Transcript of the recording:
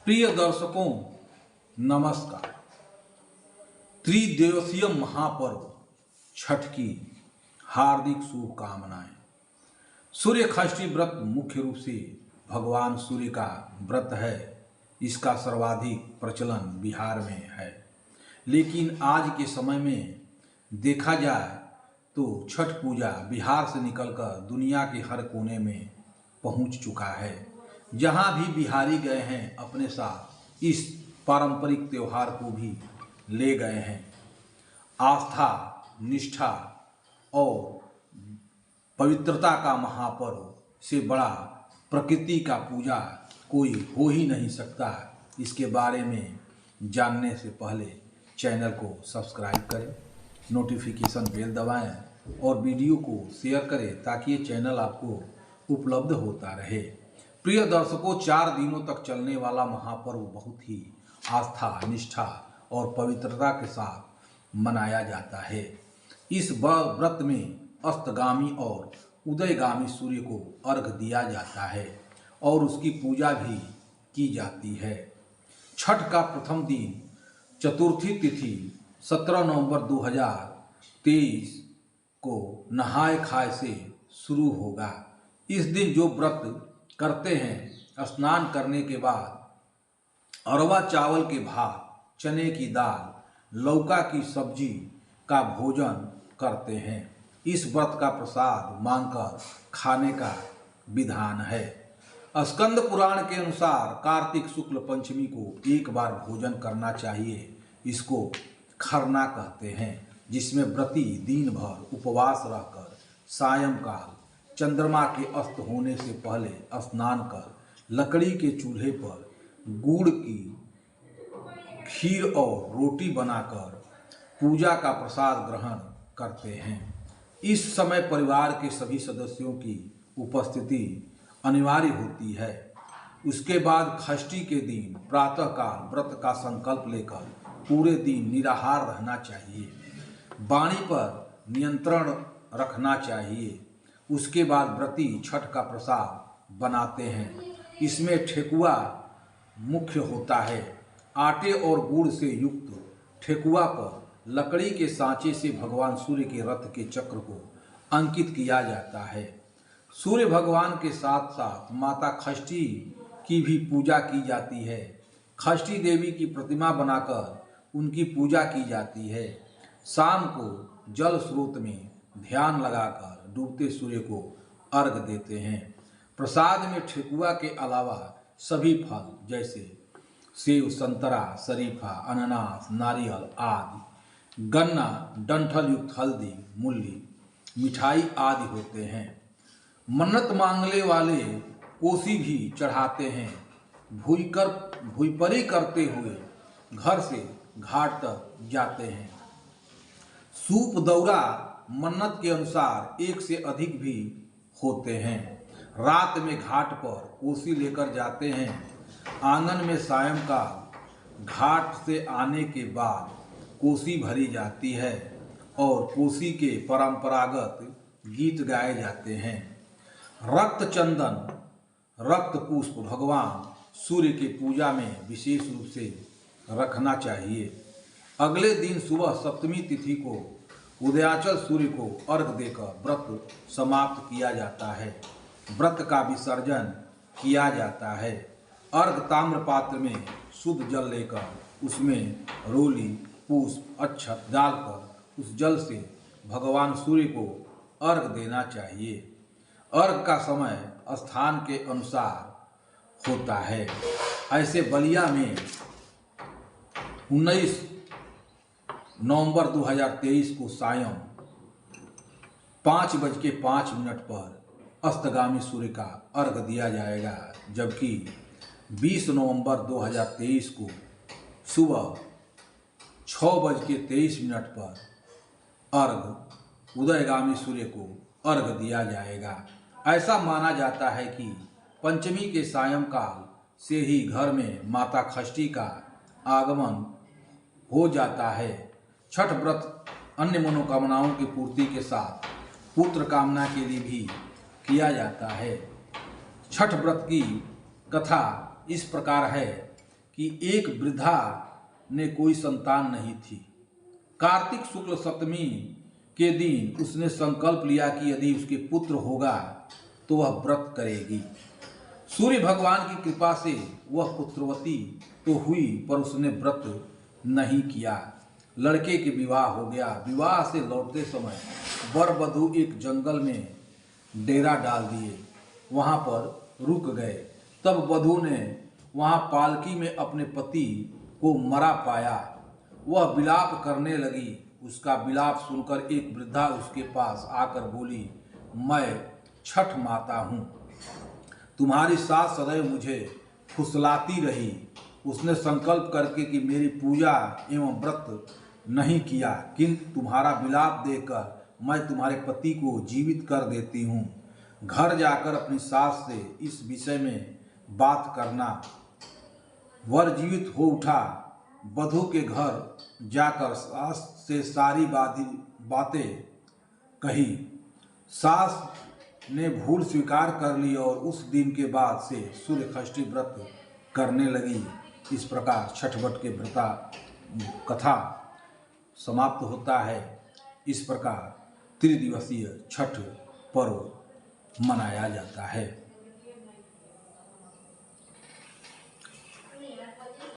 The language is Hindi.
प्रिय दर्शकों, नमस्कार। त्रिदिवसीय महापर्व छठ की हार्दिक शुभकामनाएं। सूर्य षष्ठी व्रत मुख्य रूप से भगवान सूर्य का व्रत है। इसका सर्वाधिक प्रचलन बिहार में है, लेकिन आज के समय में देखा जाए तो छठ पूजा बिहार से निकलकर दुनिया के हर कोने में पहुंच चुका है। जहां भी बिहारी गए हैं, अपने साथ इस पारंपरिक त्योहार को भी ले गए हैं। आस्था, निष्ठा और पवित्रता का महापर्व से बड़ा प्रकृति का पूजा कोई हो ही नहीं सकता। इसके बारे में जानने से पहले चैनल को सब्सक्राइब करें, नोटिफिकेशन बेल दबाएं और वीडियो को शेयर करें ताकि ये चैनल आपको उपलब्ध होता रहे। प्रिय दर्शकों, 4 दिनों तक चलने वाला महापर्व बहुत ही आस्था, निष्ठा और पवित्रता के साथ मनाया जाता है। इस व्रत में अस्तगामी और उदयगामी सूर्य को अर्घ दिया जाता है और उसकी पूजा भी की जाती है। छठ का प्रथम दिन चतुर्थी तिथि 17 नवंबर 2023 को नहाय खाए से शुरू होगा। इस दिन जो व्रत करते हैं, स्नान करने के बाद अरवा चावल के भात, चने की दाल, लौका की सब्जी का भोजन करते हैं। इस व्रत का प्रसाद मांगकर खाने का विधान है। स्कंद पुराण के अनुसार कार्तिक शुक्ल पंचमी को एक बार भोजन करना चाहिए। इसको खरना कहते हैं, जिसमें व्रती दिन भर उपवास रहकर सायंकाल चंद्रमा के अस्त होने से पहले स्नान कर लकड़ी के चूल्हे पर गुड़ की खीर और रोटी बनाकर पूजा का प्रसाद ग्रहण करते हैं। इस समय परिवार के सभी सदस्यों की उपस्थिति अनिवार्य होती है। उसके बाद षष्ठी के दिन प्रातःकाल व्रत का संकल्प लेकर पूरे दिन निराहार रहना चाहिए। वाणी पर नियंत्रण रखना चाहिए। उसके बाद व्रती छठ का प्रसाद बनाते हैं। इसमें ठेकुआ मुख्य होता है। आटे और गुड़ से युक्त ठेकुआ पर लकड़ी के सांचे से भगवान सूर्य के रथ के चक्र को अंकित किया जाता है। सूर्य भगवान के साथ साथ माता षष्ठी की भी पूजा की जाती है। षष्ठी देवी की प्रतिमा बनाकर उनकी पूजा की जाती है। शाम को जल स्रोत में ध्यान लगाकर डूबते सूर्य को अर्घ देते हैं। प्रसाद में ठेकुआ के अलावा सभी फल जैसे सेव, संतरा, शरीफा, अनानास, नारियल आदि, गन्ना, डंठल युक्त हल्दी, मूली, मिठाई आदि होते हैं। मन्नत मांगने वाले कोसी भी चढ़ाते हैं। भूईपरी करते हुए घर से घाट तक जाते हैं। सूप दौरा मन्नत के अनुसार 1 से अधिक भी होते हैं। रात में घाट पर कोसी लेकर जाते हैं। आंगन में सायंकाल घाट से आने के बाद कोसी भरी जाती है और कोसी के परंपरागत गीत गाए जाते हैं। रक्त चंदन, रक्त पुष्प भगवान सूर्य के पूजा में विशेष रूप से रखना चाहिए। अगले दिन सुबह सप्तमी तिथि को उदयाचल सूर्य को अर्घ देकर व्रत समाप्त किया जाता है। व्रत का विसर्जन किया जाता है। अर्घ ताम्र पात्र में शुद्ध जल लेकर उसमें रोली, पुष्प, अक्षत डालकर उस जल से भगवान सूर्य को अर्घ देना चाहिए। अर्घ का समय स्थान के अनुसार होता है। ऐसे बलिया में 19 नवंबर 2023 को सायं 5:05 पर अस्तगामी सूर्य का अर्घ दिया जाएगा, जबकि 20 नवंबर 2023 को सुबह 6:23 पर अर्घ उदयगामी सूर्य को अर्घ दिया जाएगा। ऐसा माना जाता है कि पंचमी के सायंकाल से ही घर में माता षष्ठी का आगमन हो जाता है। छठ व्रत अन्य मनोकामनाओं की पूर्ति के साथ पुत्र कामना के लिए भी किया जाता है। छठ व्रत की कथा इस प्रकार है कि एक वृद्धा ने कोई संतान नहीं थी। कार्तिक शुक्ल सप्तमी के दिन उसने संकल्प लिया कि यदि उसके पुत्र होगा तो वह व्रत करेगी। सूर्य भगवान की कृपा से वह पुत्रवती तो हुई, पर उसने व्रत नहीं किया। लड़के के विवाह हो गया। विवाह से लौटते समय वर वधू एक जंगल में डेरा डाल दिए, वहाँ पर रुक गए। तब वधू ने वहाँ पालकी में अपने पति को मरा पाया। वह विलाप करने लगी। उसका विलाप सुनकर एक वृद्धा उसके पास आकर बोली, मैं छठ माता हूँ, तुम्हारी सास सदैव मुझे फुसलाती रही। उसने संकल्प करके कि मेरी पूजा एवं व्रत नहीं किया, किंतु तुम्हारा विलाप देकर मैं तुम्हारे पति को जीवित कर देती हूँ। घर जाकर अपनी सास से इस विषय में बात करना। वर जीवित हो उठा। वधू के घर जाकर सास से सारी बातें कही। सास ने भूल स्वीकार कर ली और उस दिन के बाद से सूर्य षष्ठी व्रत करने लगी। इस प्रकार छठ व्रत के व्रता कथा समाप्त होता है। इस प्रकार त्रिदिवसीय छठ पर्व मनाया जाता है।